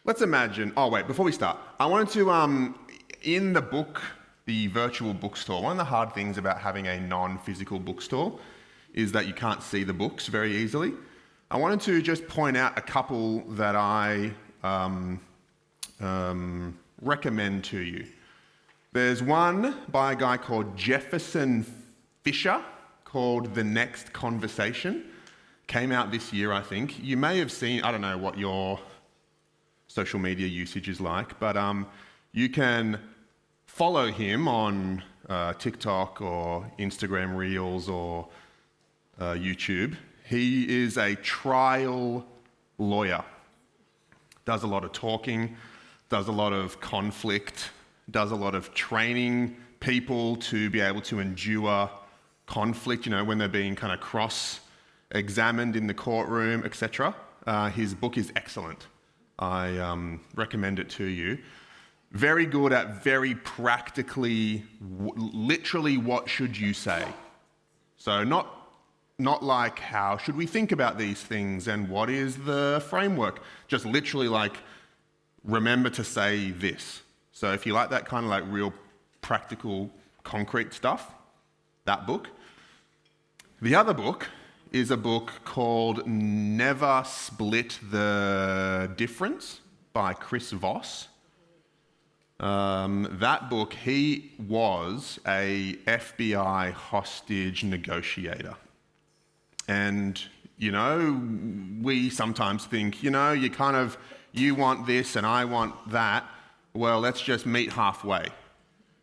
Let's imagine. Oh, wait, before we start, I wanted to, in the book, the virtual bookstore, one of the hard things about having a non-physical bookstore is that you can't see the books very easily. I wanted to just point out a couple that I recommend to you. There's one by a guy called Jefferson Fisher called The Next Conversation. Came out this year, I think. You may have seen, I don't know what your social media usage is like, but you can follow him on TikTok or Instagram Reels or YouTube. He is a trial lawyer. Does a lot of talking, does a lot of conflict, does a lot of training people to be able to endure conflict, when they're being kind of cross-examined in the courtroom, etc. His book is excellent. I recommend it to you. Very good at very practically, literally what should you say. So not like how should we think about these things and what is the framework. Just literally like remember to say this. So if you like that kind of like real practical concrete stuff, that book. The other book is a book called Never Split the Difference by Chris Voss. That book, he was a FBI hostage negotiator. And, we sometimes think, you want this and I want that. Well, let's just meet halfway.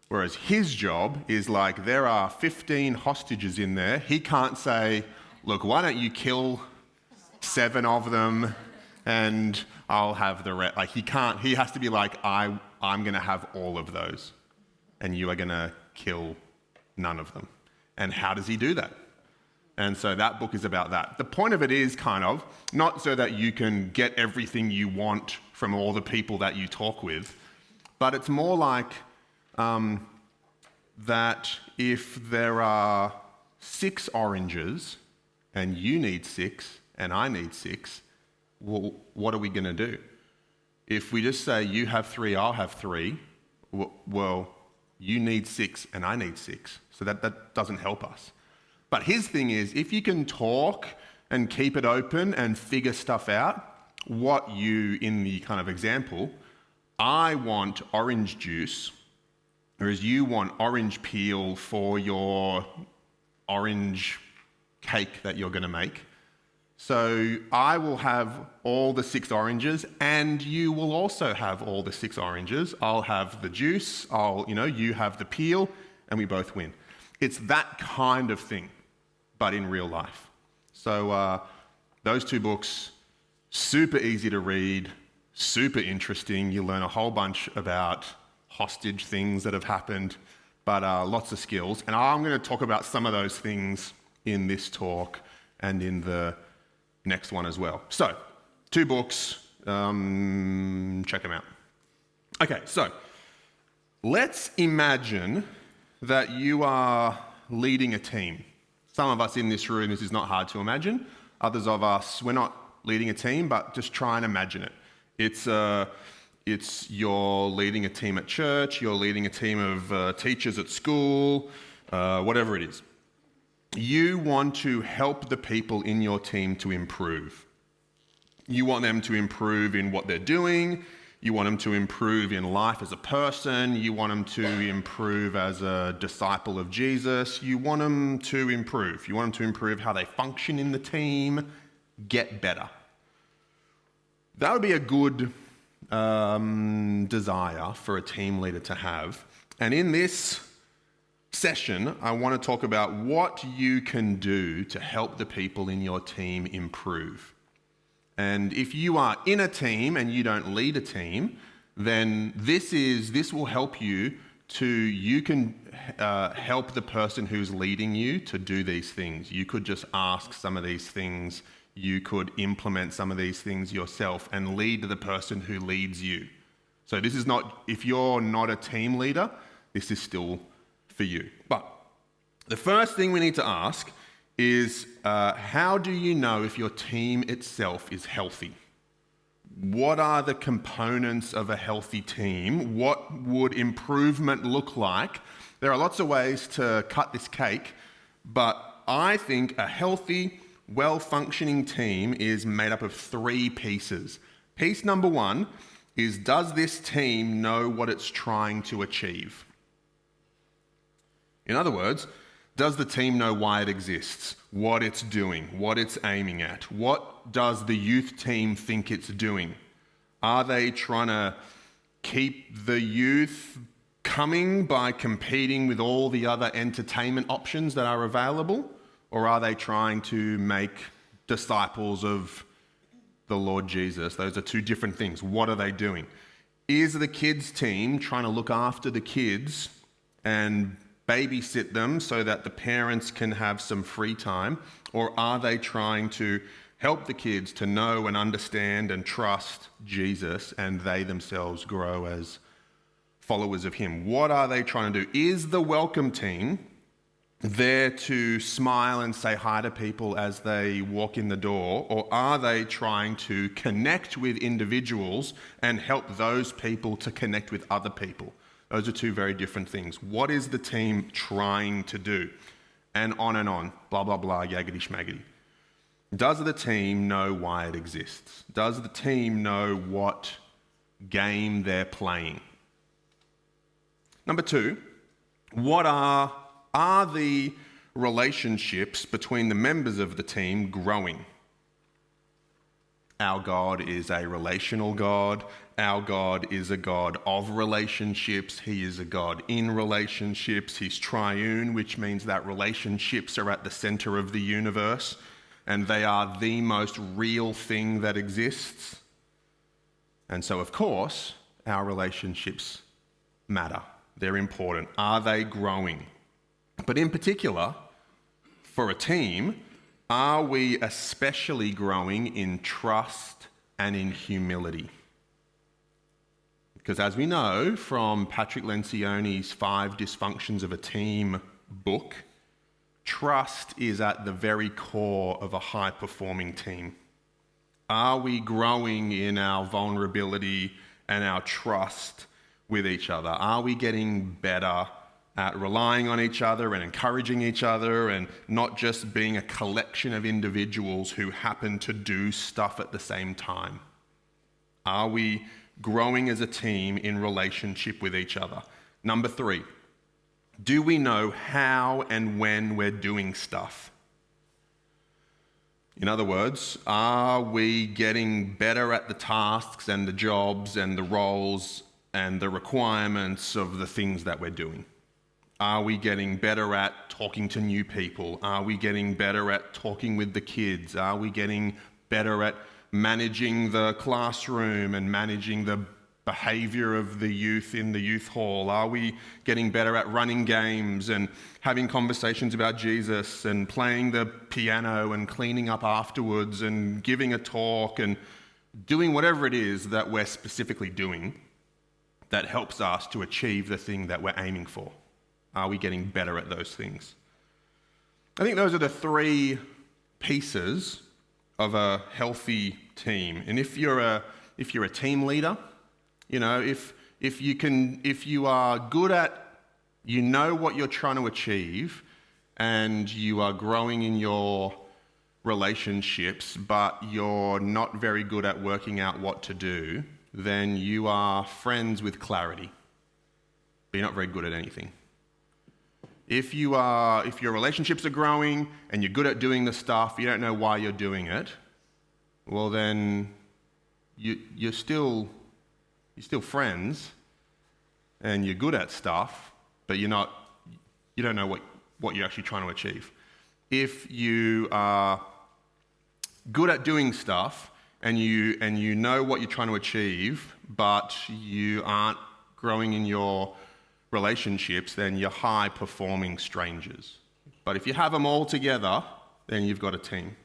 Whereas his job is like, there are 15 hostages in there. He can't say, look, why don't you kill 7 of them and I'll have the rest. Like he has to be like, I'm going to have all of those and you are going to kill none of them. And how does he do that? And so that book is about that. The point of it is kind of not so that you can get everything you want from all the people that you talk with, but it's more like that if there are 6 oranges and you need 6 and I need 6, well, what are we going to do? If we just say you have 3, I'll have 3, well, you need 6 and I need 6. So that doesn't help us. But his thing is, if you can talk and keep it open and figure stuff out, what you, in the kind of example, I want orange juice, whereas you want orange peel for your orange cake that you're going to make. So I will have all the 6 oranges and you will also have all the 6 oranges. I'll have the juice, you have the peel, and we both win. It's that kind of thing, but in real life. So those 2 books, super easy to read, super interesting. You learn a whole bunch about hostage things that have happened, but lots of skills. And I'm going to talk about some of those things in this talk and in the next one as well. So 2 books, check them out. Okay, so let's imagine that you are leading a team. Some of us in this room, this is not hard to imagine. Others of us, we're not leading a team, but just try and imagine it. It's you're leading a team at church, you're leading a team of teachers at school, whatever it is. You want to help the people in your team to improve. You want them to improve in what they're doing. You want them to improve in life as a person. You want them to improve as a disciple of Jesus. You want them to improve. You want them to improve how they function in the team, get better. That would be a good desire for a team leader to have. And in this session, I want to talk about what you can do to help the people in your team improve. And if you are in a team and you don't lead a team, then this will help you can help the person who's leading you to do these things. You could just ask some of these things. You could implement some of these things yourself and lead the person who leads you. So this is not, if you're not a team leader, this is still for you. But the first thing we need to ask is, how do you know if your team itself is healthy? What are the components of a healthy team? What would improvement look like? There are lots of ways to cut this cake, but I think a healthy, well-functioning team is made up of 3 pieces. Piece number 1 is, does this team know what it's trying to achieve? In other words, does the team know why it exists, what it's doing, what it's aiming at? What does the youth team think it's doing? Are they trying to keep the youth coming by competing with all the other entertainment options that are available? Or are they trying to make disciples of the Lord Jesus? Those are 2 different things. What are they doing? Is the kids team trying to look after the kids and babysit them so that the parents can have some free time? Or are they trying to help the kids to know and understand and trust Jesus, and they themselves grow as followers of him? What are they trying to do? Is the welcome team there to smile and say hi to people as they walk in the door, or are they trying to connect with individuals and help those people to connect with other people? Those are 2 very different things. What is the team trying to do? And on, blah, blah, blah, yaggity schmaggity. Does the team know why it exists? Does the team know what game they're playing? Number 2, what are the relationships between the members of the team growing? Our God is a relational God. Our God is a God of relationships. He is a God in relationships. He's triune, which means that relationships are at the center of the universe, and they are the most real thing that exists. And so, of course, our relationships matter. They're important. Are they growing? But in particular, for a team, are we especially growing in trust and in humility? Because as we know from Patrick Lencioni's 5 Dysfunctions of a Team book, trust is at the very core of a high-performing team. Are we growing in our vulnerability and our trust with each other? Are we getting better at relying on each other and encouraging each other, and not just being a collection of individuals who happen to do stuff at the same time? Are we growing as a team in relationship with each other? Number 3, do we know how and when we're doing stuff? In other words, are we getting better at the tasks and the jobs and the roles and the requirements of the things that we're doing? Are we getting better at talking to new people? Are we getting better at talking with the kids? Are we getting better at managing the classroom and managing the behavior of the youth in the youth hall? Are we getting better at running games and having conversations about Jesus and playing the piano and cleaning up afterwards and giving a talk and doing whatever it is that we're specifically doing that helps us to achieve the thing that we're aiming for? Are we getting better at those things? I think those are the 3 pieces of a healthy team. And if you're a team leader, you know, if you are good at, you know what you're trying to achieve, and you are growing in your relationships, but you're not very good at working out what to do, then you are friends with clarity, but you're not very good at anything. If your relationships are growing and you're good at doing the stuff, you don't know why you're doing it, well then you're still friends and you're good at stuff, but you don't know what you're actually trying to achieve. If you are good at doing stuff and you know what you're trying to achieve, but you aren't growing in your relationships, then you're high-performing strangers. But if you have them all together, then you've got a team.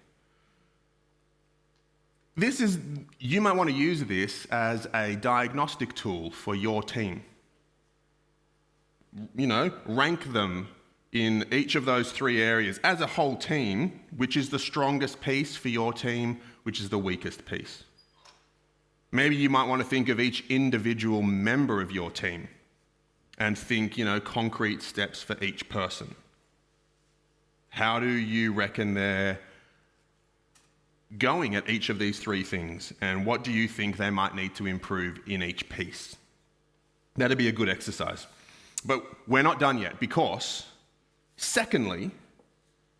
You might want to use this as a diagnostic tool for your team. You know, rank them in each of those 3 areas as a whole team, which is the strongest piece for your team, which is the weakest piece. Maybe you might want to think of each individual member of your team and think, concrete steps for each person. How do you reckon they're going at each of these three things? And what do you think they might need to improve in each piece? That'd be a good exercise. But we're not done yet because, secondly,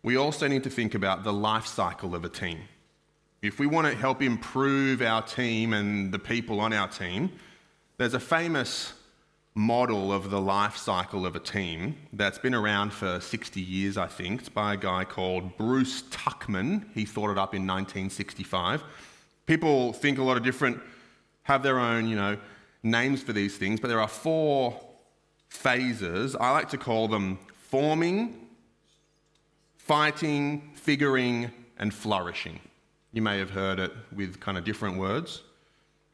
we also need to think about the life cycle of a team. If we want to help improve our team and the people on our team, there's a famous model of the life cycle of a team that's been around for 60 years, I think. It's by a guy called Bruce Tuckman. He thought it up in 1965. People think a lot of different, have their own, names for these things, but there are 4 phases. I like to call them forming, fighting, figuring, and flourishing. You may have heard it with kind of different words.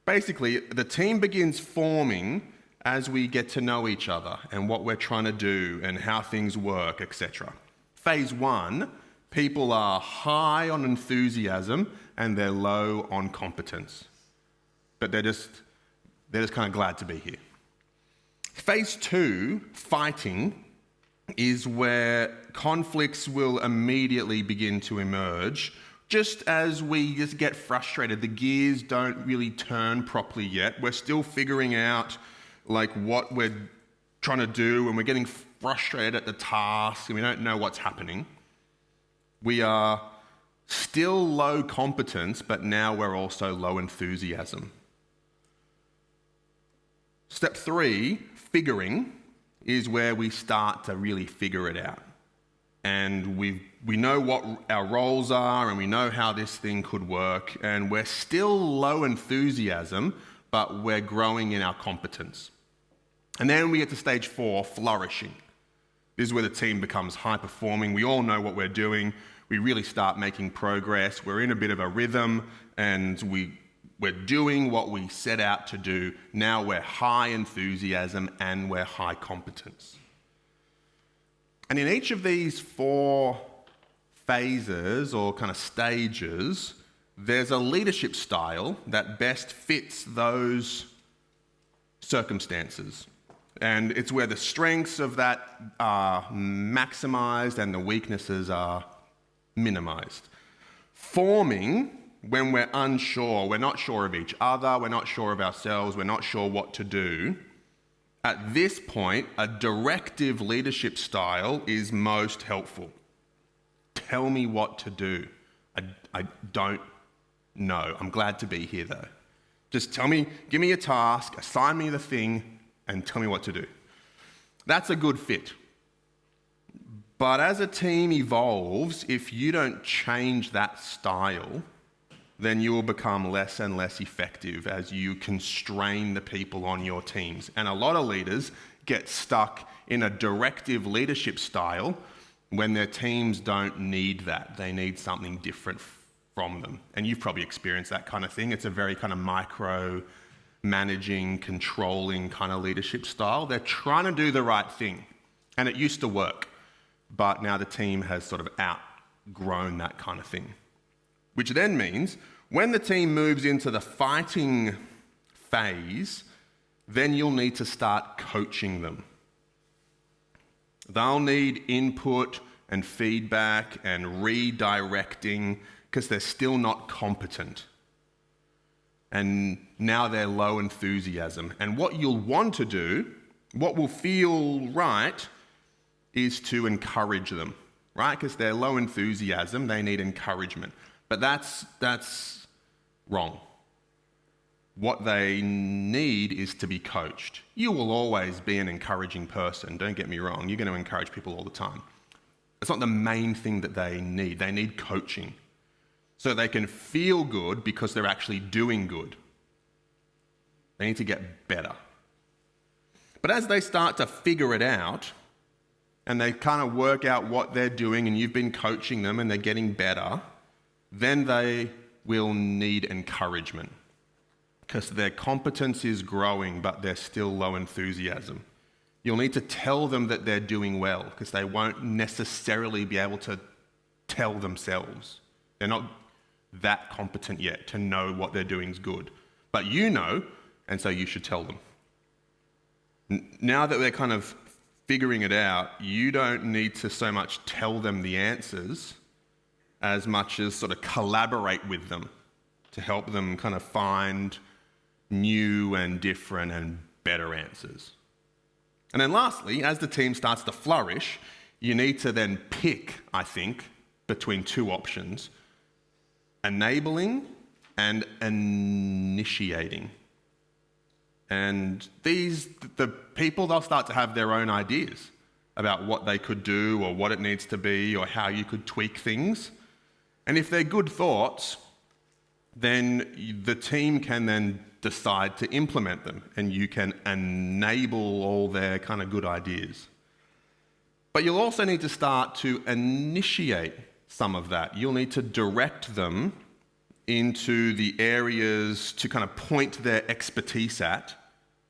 Basically, the team begins forming as we get to know each other and what we're trying to do and how things work, etc. Phase 1, people are high on enthusiasm and they're low on competence. But they're just kind of glad to be here. Phase 2, fighting, is where conflicts will immediately begin to emerge. Just as we just get frustrated, the gears don't really turn properly yet. We're still figuring out what we're trying to do, and we're getting frustrated at the task and we don't know what's happening. We are still low competence, but now we're also low enthusiasm. Step 3, figuring, is where we start to really figure it out. And we know what our roles are and we know how this thing could work, and we're still low enthusiasm, but we're growing in our competence. And then we get to stage 4, flourishing. This is where the team becomes high-performing. We all know what we're doing. We really start making progress. We're in a bit of a rhythm, and we're doing what we set out to do. Now we're high enthusiasm and we're high competence. And in each of these 4 phases or kind of stages, there's a leadership style that best fits those circumstances. And it's where the strengths of that are maximized and the weaknesses are minimized. Forming, when we're unsure, we're not sure of each other, we're not sure of ourselves, we're not sure what to do. At this point, a directive leadership style is most helpful. Tell me what to do. I don't know. I'm glad to be here though. Just tell me, give me a task, assign me the thing, and tell me what to do. That's a good fit. But as a team evolves, if you don't change that style, then you will become less and less effective as you constrain the people on your teams. And a lot of leaders get stuck in a directive leadership style when their teams don't need that. They need something different from them. And you've probably experienced that kind of thing. It's a very kind of micro managing, controlling kind of leadership style. They're trying to do the right thing. And it used to work, but now the team has sort of outgrown that kind of thing. Which then means when the team moves into the fighting phase, then you'll need to start coaching them. They'll need input and feedback and redirecting because they're still not competent. And now they're low enthusiasm. And what you'll want to do, what will feel right, is to encourage them, right? Because they're low enthusiasm, they need encouragement. But that's wrong. What they need is to be coached. You will always be an encouraging person, don't get me wrong. You're going to encourage people all the time. It's not the main thing that they need. They need coaching so they can feel good because they're actually doing good. They need to get better. But as they start to figure it out and they kind of work out what they're doing and you've been coaching them and they're getting better, then they will need encouragement because their competence is growing, but they're still low enthusiasm. You'll need to tell them that they're doing well because they won't necessarily be able to tell themselves. They're not that competent yet to know what they're doing is good. But you know, and so you should tell them. Now that they're kind of figuring it out, you don't need to so much tell them the answers as much as sort of collaborate with them to help them kind of find new and different and better answers. And then lastly, as the team starts to flourish, you need to then pick, I think, between two options: enabling and initiating. And the people, they'll start to have their own ideas about what they could do or what it needs to be or how you could tweak things. And if they're good thoughts, then the team can then decide to implement them and you can enable all their kind of good ideas. But you'll also need to start to initiate some of that. You'll need to direct them into the areas to kind of point their expertise at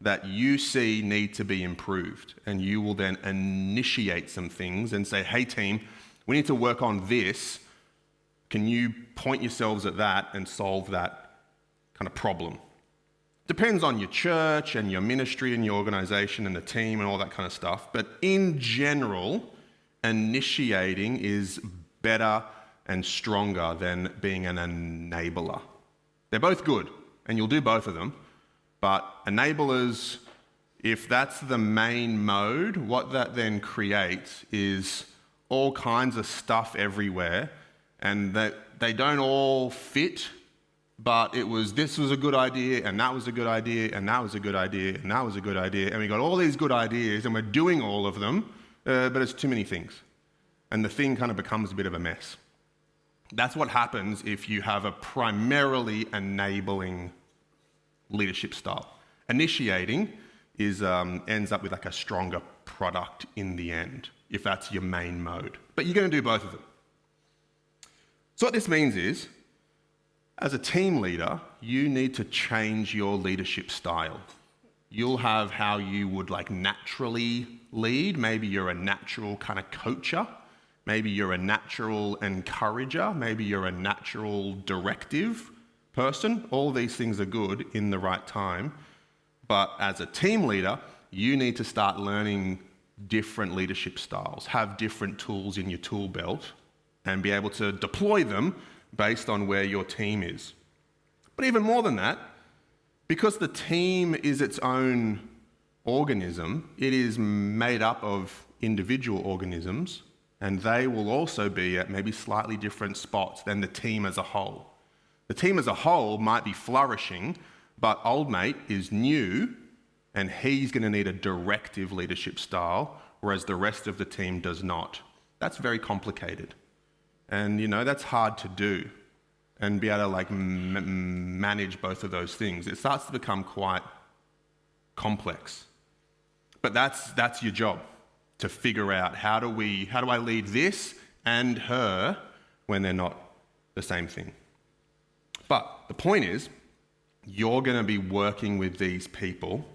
that you see need to be improved. And you will then initiate some things and say, hey team, we need to work on this. Can you point yourselves at that and solve that kind of problem? Depends on your church and your ministry and your organization and the team and all that kind of stuff. But in general, initiating is better and stronger than being an enabler. They're both good, and you'll do both of them. But enablers, if that's the main mode, what that then creates is all kinds of stuff everywhere, and that they don't all fit, but this was a good idea, and that was a good idea, and that was a good idea, and that was a good idea, and we got all these good ideas, and we're doing all of them, but it's too many things. And the thing kind of becomes a bit of a mess. That's what happens if you have a primarily enabling leadership style. Initiating ends up with like a stronger product in the end, if that's your main mode. But you're going to do both of them. So what this means is, as a team leader, you need to change your leadership style. You'll have how you would like naturally lead. Maybe you're a natural kind of coacher. Maybe you're a natural encourager. Maybe you're a natural directive person. All these things are good in the right time. But as a team leader, you need to start learning different leadership styles, have different tools in your tool belt, and be able to deploy them based on where your team is. But even more than that, because the team is its own organism, it is made up of individual organisms, and they will also be at maybe slightly different spots than the team as a whole. The team as a whole might be flourishing, but old mate is new, and he's going to need a directive leadership style, whereas the rest of the team does not. That's very complicated. And, that's hard to do and be able to manage both of those things. It starts to become quite complex. But that's your job, to figure out how do I lead this and her when they're not the same thing. But the point is, you're going to be working with these people,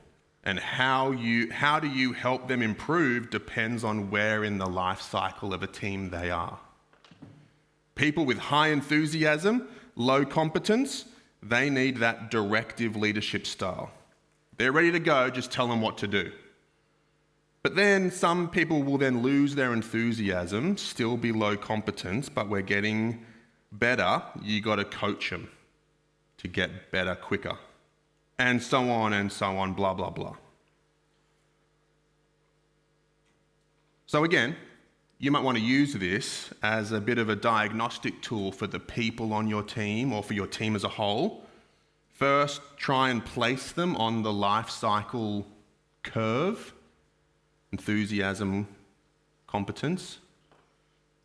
and how do you help them improve depends on where in the life cycle of a team they are. People with high enthusiasm, low competence, they need that directive leadership style. They're ready to go, just tell them what to do. But then some people will then lose their enthusiasm, still be low competence, but we're getting better. You got to coach them to get better quicker. And so on, blah, blah, blah. So again, you might want to use this as a bit of a diagnostic tool for the people on your team or for your team as a whole. First, try and place them on the life cycle curve: enthusiasm, competence.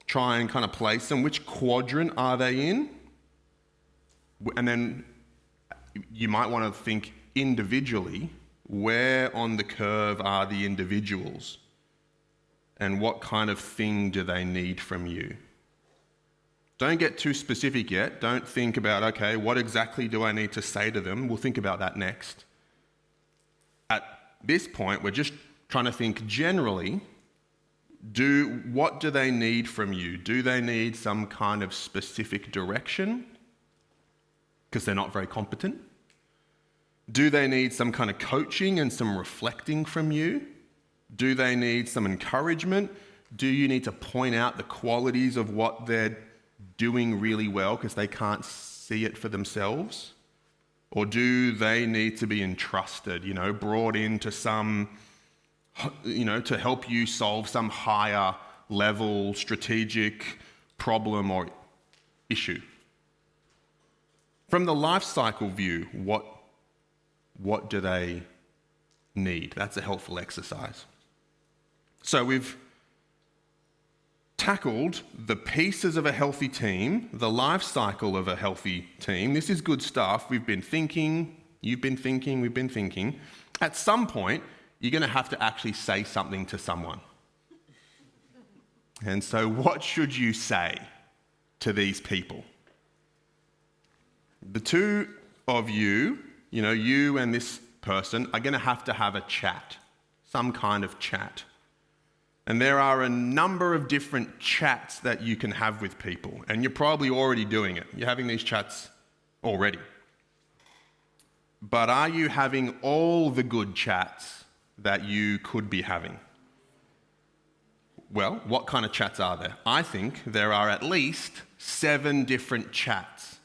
Try and kind of place them. Which quadrant are they in? And then you might want to think individually, where on the curve are the individuals? And what kind of thing do they need from you? Don't get too specific yet. Don't think about, okay, what exactly do I need to say to them? We'll think about that next. At this point, we're just trying to think generally, what do they need from you? Do they need some kind of specific direction because they're not very competent? Do they need some kind of coaching and some reflecting from you? Do they need some encouragement? Do you need to point out the qualities of what they're doing really well because they can't see it for themselves? Or do they need to be entrusted, brought into some, to help you solve some higher level strategic problem or issue? From the life cycle view, what do they need? That's a helpful exercise. So we've tackled the pieces of a healthy team, the life cycle of a healthy team. This is good stuff. We've been thinking, you've been thinking, we've been thinking. At some point, you're going to have to actually say something to someone. And so what should you say to these people? The two of you, you and this person, are going to have a chat, some kind of chat. And there are a number of different chats that you can have with people, and you're probably already doing it. You're having these chats already. But are you having all the good chats that you could be having? Well, what kind of chats are there? I think there are at least 7 different chats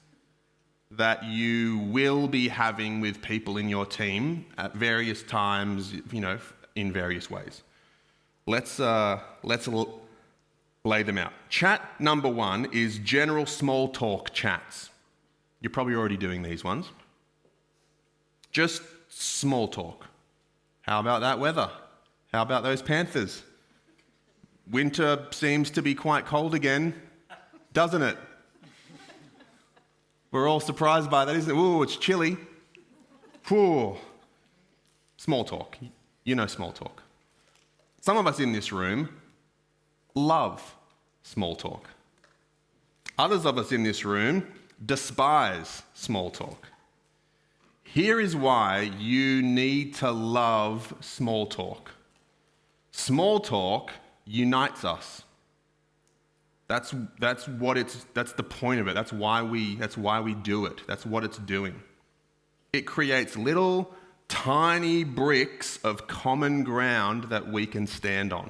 that you will be having with people in your team at various times, in various ways. Let's lay them out. Chat number 1 is general small talk chats. You're probably already doing these ones. Just small talk. How about that weather? How about those Panthers? Winter seems to be quite cold again, doesn't it? We're all surprised by that, isn't it? Ooh, it's chilly. Whew. Small talk. Small talk. Some of us in this room love small talk. Others of us in this room despise small talk. Here is why you need to love small talk. Small talk unites us. That's the point of it. That's why we do it. That's what it's doing. It creates little tiny bricks of common ground that we can stand on.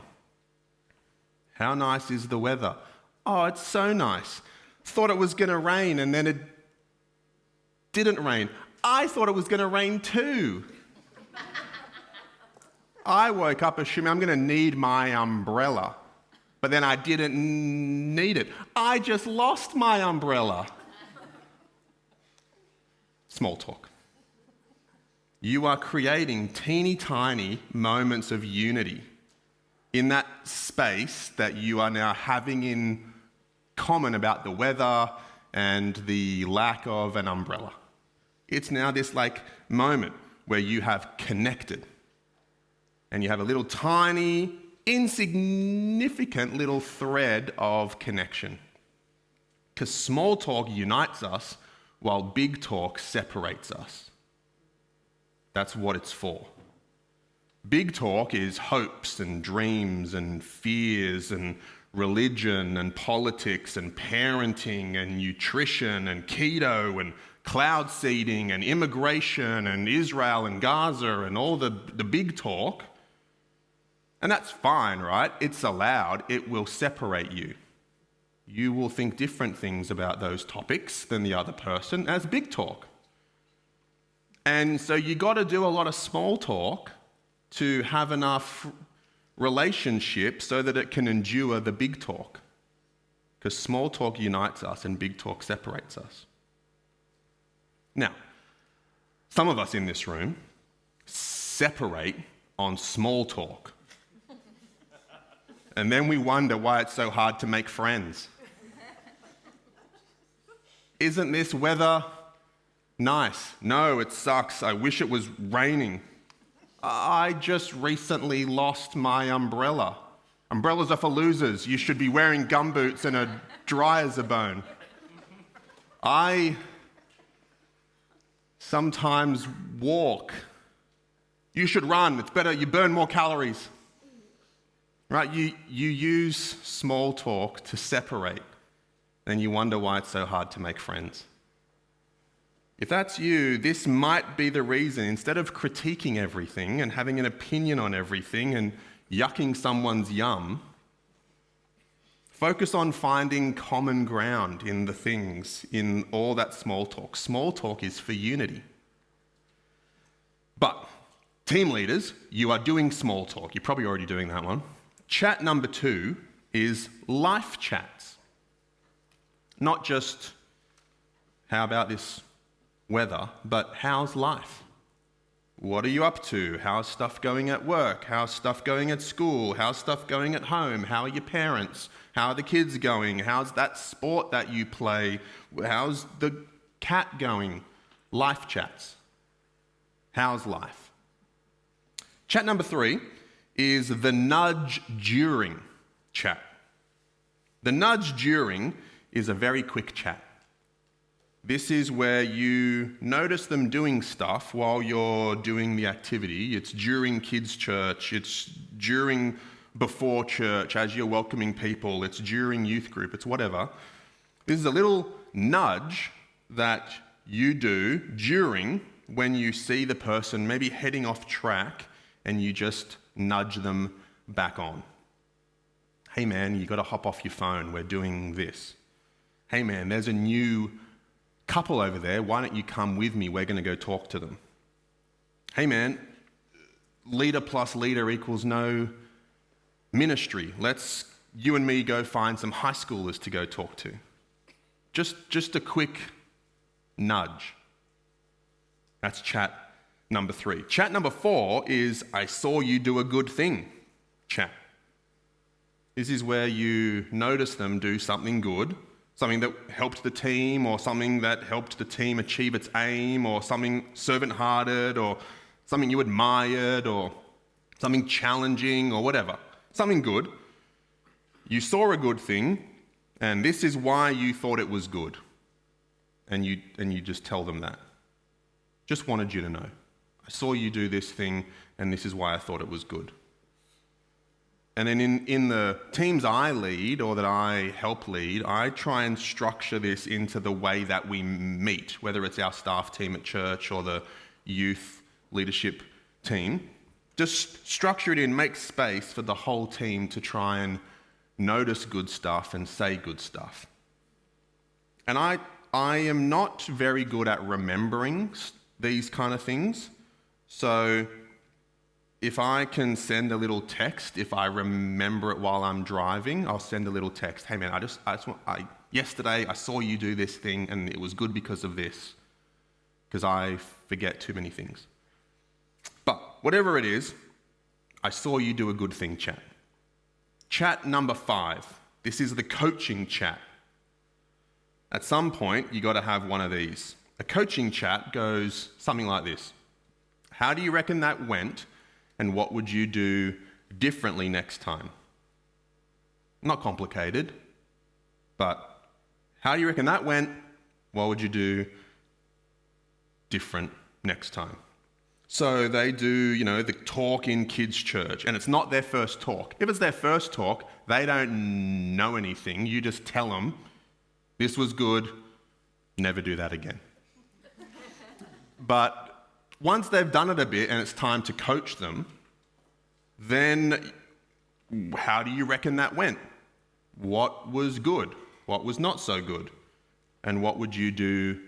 How nice is the weather? Oh, it's so nice. Thought it was going to rain and then it didn't rain. I thought it was going to rain too. I woke up assuming I'm going to need my umbrella. But then I didn't need it. I just lost my umbrella. Small talk. You are creating teeny tiny moments of unity in that space that you are now having in common about the weather and the lack of an umbrella. It's now this moment where you have connected and you have a little tiny insignificant little thread of connection. Because small talk unites us while big talk separates us. That's what it's for. Big talk is hopes and dreams and fears and religion and politics and parenting and nutrition and keto and cloud seeding and immigration and Israel and Gaza and all the big talk. And that's fine, right? It's allowed. It will separate you. You will think different things about those topics than the other person as big talk. And so you got to do a lot of small talk to have enough relationship so that it can endure the big talk. Because small talk unites us and big talk separates us. Now, some of us in this room separate on small talk. And then we wonder why it's so hard to make friends. Isn't this weather nice? No, it sucks. I wish it was raining. I just recently lost my umbrella. Umbrellas are for losers. You should be wearing gumboots and a dry as a bone. I sometimes walk. You should run. It's better. You burn more calories. Right? You use small talk to separate, and you wonder why it's so hard to make friends. If that's you, this might be the reason. Instead of critiquing everything and having an opinion on everything and yucking someone's yum, focus on finding common ground in the things, in all that small talk. Small talk is for unity. But team leaders, you are doing small talk. You're probably already doing that one. Chat number 2 is life chats. Not just, how about this weather, but how's life? What are you up to? How's stuff going at work? How's stuff going at school? How's stuff going at home? How are your parents? How are the kids going? How's that sport that you play? How's the cat going? Life chats. How's life? Chat number 3 is the nudge during chat. The nudge during is a very quick chat. This is where you notice them doing stuff while you're doing the activity. It's during kids' church. It's during before church as you're welcoming people. It's during youth group. It's whatever. This is a little nudge that you do during when you see the person maybe heading off track and you just nudge them back on. Hey man, you got to hop off your phone. We're doing this. Hey man, there's a new couple over there, why don't you come with me? We're going to go talk to them. Hey man, leader plus leader equals no ministry. Let's, you and me, go find some high schoolers to go talk to. Just a quick nudge. That's chat number 3. Chat number 4 is I saw you do a good thing chat. This is where you notice them do something good, something that helped the team, or something that helped the team achieve its aim, or something servant-hearted, or something you admired, or something challenging, or whatever. Something good. You saw a good thing, and this is why you thought it was good. And you just tell them that. Just wanted you to know. I saw you do this thing, and this is why I thought it was good. And then in the teams I lead or that I help lead, I try and structure this into the way that we meet, whether it's our staff team at church or the youth leadership team. Just structure it in, make space for the whole team to try and notice good stuff and say good stuff. And I am not very good at remembering these kind of things. So if I can send a little text, if I remember it while I'm driving, I'll send a little text. Hey man, yesterday I saw you do this thing and it was good because of this. Because I forget too many things. But whatever it is, I saw you do a good thing chat. Chat number 5. This is the coaching chat. At some point, you got to have one of these. A coaching chat goes something like this. How do you reckon that went? And what would you do differently next time? Not complicated, but how do you reckon that went? What would you do different next time? So they do, the talk in kids' church, and it's not their first talk. If it's their first talk, they don't know anything. You just tell them, this was good, never do that again. But once they've done it a bit and it's time to coach them, then how do you reckon that went? What was good? What was not so good? And what would you do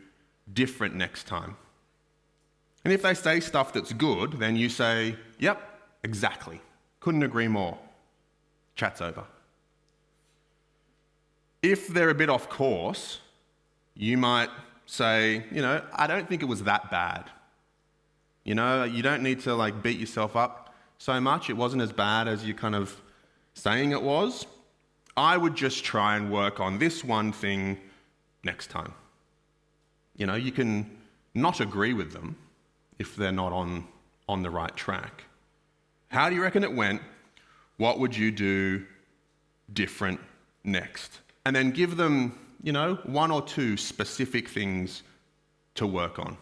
different next time? And if they say stuff that's good, then you say, yep, exactly. Couldn't agree more. Chat's over. If they're a bit off course, you might say, I don't think it was that bad. You don't need to beat yourself up so much. It wasn't as bad as you're kind of saying it was. I would just try and work on this one thing next time. You can not agree with them if they're not on the right track. How do you reckon it went? What would you do different next? And then give them, 1 or 2 specific things to work on.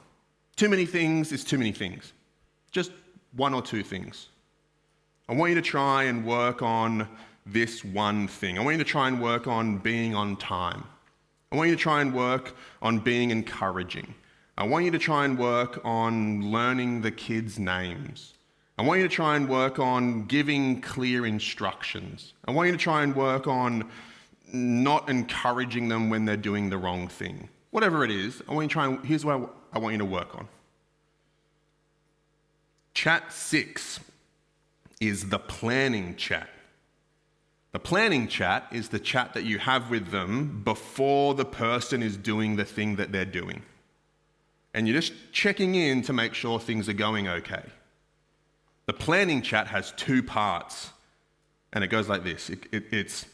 Too many things is too many things. Just 1 or 2 things. I want you to try and work on this one thing. I want you to try and work on being on time. I want you to try and work on being encouraging. I want you to try and work on learning the kids' names. I want you to try and work on giving clear instructions. I want you to try and work on not encouraging them when they're doing the wrong thing. Whatever it is, here's what I want you to work on. Chat 6 is the planning chat. The planning chat is the chat that you have with them before the person is doing the thing that they're doing. And you're just checking in to make sure things are going okay. The planning chat has 2 parts, and it goes like this. It's,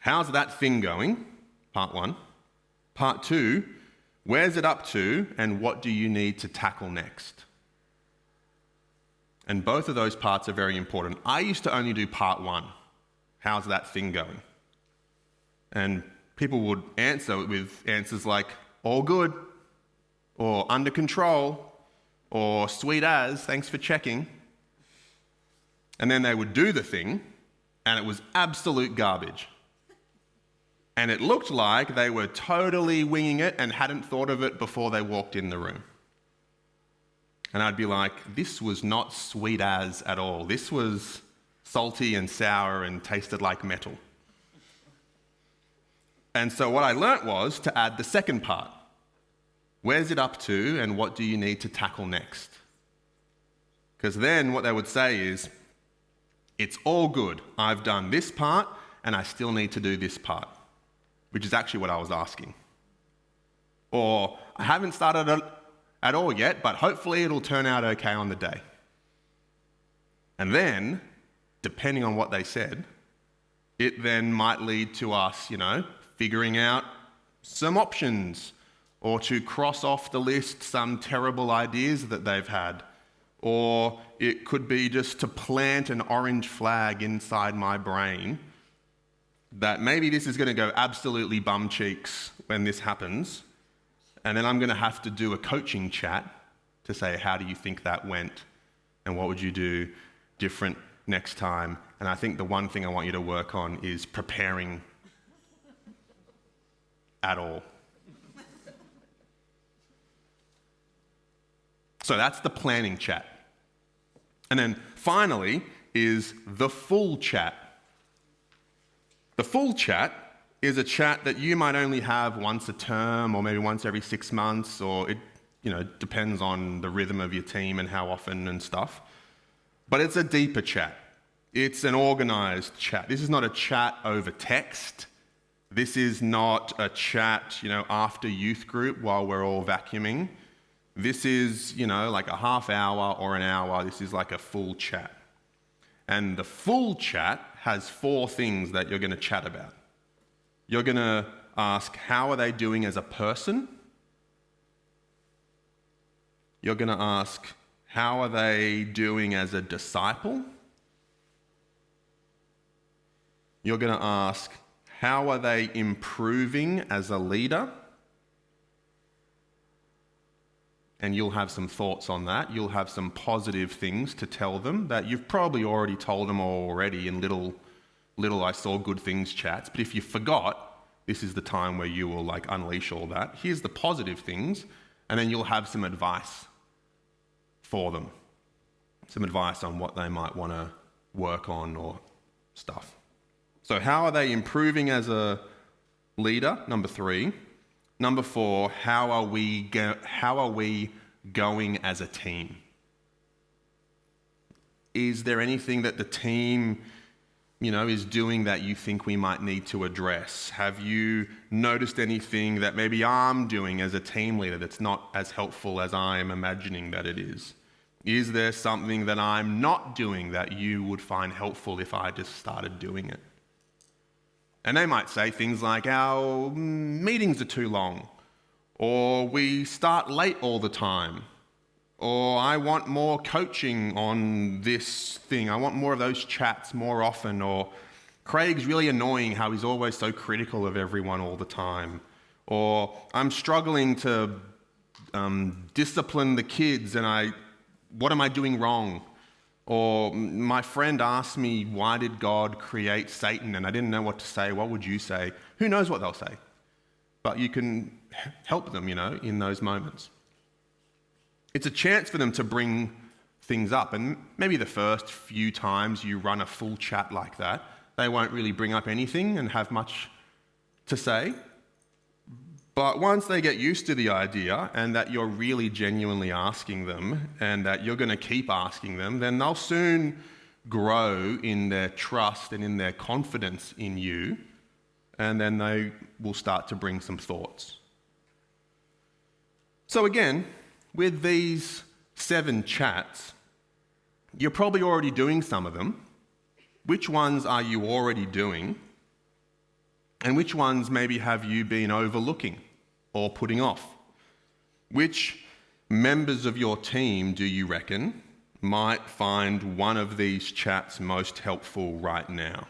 how's that thing going? Part 1. Part 2, where's it up to, and what do you need to tackle next? And both of those parts are very important. I used to only do part 1. How's that thing going? And people would answer with answers like, all good, or under control, or sweet as, thanks for checking. And then they would do the thing, and it was absolute garbage. And it looked like they were totally winging it and hadn't thought of it before they walked in the room. And I'd be like, this was not sweet as at all. This was salty and sour and tasted like metal. And so what I learnt was to add the second part. Where's it up to, and what do you need to tackle next? Because then what they would say is, it's all good. I've done this part, and I still need to do this part, which is actually what I was asking. Or, I haven't started at all yet, but hopefully it'll turn out okay on the day. And then, depending on what they said, it then might lead to us, figuring out some options, or to cross off the list some terrible ideas that they've had. Or it could be just to plant an orange flag inside my brain that maybe this is going to go absolutely bum cheeks when this happens, and then I'm going to have to do a coaching chat to say, how do you think that went, and what would you do different next time? And I think the one thing I want you to work on is preparing at all. So that's the planning chat. And then finally is the full chat. The full chat is a chat that you might only have once a term, or maybe once every 6 months, or it depends on the rhythm of your team and how often and stuff. But it's a deeper chat. It's an organized chat. This is not a chat over text. This is not a chat, after youth group while we're all vacuuming. This is, like a half hour or an hour. This is like a full chat. And the full chat has 4 things that you're going to chat about. You're going to ask, how are they doing as a person? You're going to ask, how are they doing as a disciple? You're going to ask, how are they improving as a leader? And you'll have some thoughts on that. You'll have some positive things to tell them that you've probably already told them already in little I saw good things chats. But if you forgot, this is the time where you will unleash all that. Here's the positive things, and then you'll have some advice for them. Some advice on what they might want to work on or stuff. So how are they improving as a leader? Number 3. Number 4, how are we going as a team? Is there anything that the team, is doing that you think we might need to address? Have you noticed anything that maybe I'm doing as a team leader that's not as helpful as I'm imagining that it is? Is there something that I'm not doing that you would find helpful if I just started doing it? And they might say things like, our meetings are too long, or we start late all the time, or I want more coaching on this thing. I want more of those chats more often, or Craig's really annoying how he's always so critical of everyone all the time, or I'm struggling to discipline the kids and what am I doing wrong? Or my friend asked me, why did God create Satan? And I didn't know what to say. What would you say? Who knows what they'll say? But you can help them, in those moments. It's a chance for them to bring things up. And maybe the first few times you run a full chat like that, they won't really bring up anything and have much to say. But once they get used to the idea and that you're really genuinely asking them and that you're going to keep asking them, then they'll soon grow in their trust and in their confidence in you, and then they will start to bring some thoughts. So again, with these 7 chats, you're probably already doing some of them. Which ones are you already doing? And which ones maybe have you been overlooking or putting off? Which members of your team do you reckon might find one of these chats most helpful right now?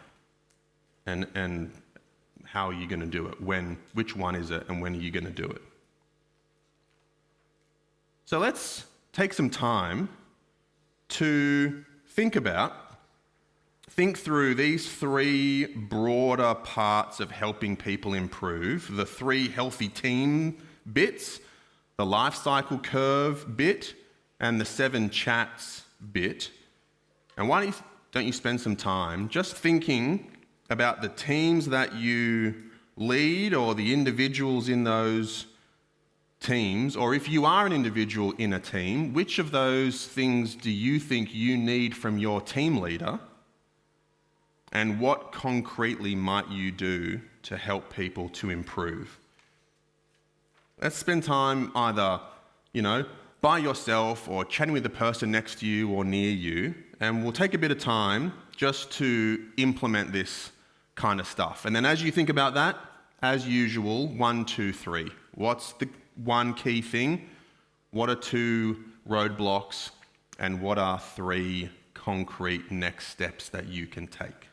And how are you going to do it? Which one is it, and when are you going to do it? So let's take some time to think through these 3 broader parts of helping people improve. The 3 healthy team bits, the life cycle curve bit, and the 7 chats bit. And why don't you spend some time just thinking about the teams that you lead or the individuals in those teams, or if you are an individual in a team, which of those things do you think you need from your team leader? And what concretely might you do to help people to improve? Let's spend time either, by yourself or chatting with the person next to you or near you, and we'll take a bit of time just to implement this kind of stuff. And then as you think about that, as usual, 1, 2, 3. What's the one key thing? What are 2 roadblocks? And what are 3 concrete next steps that you can take?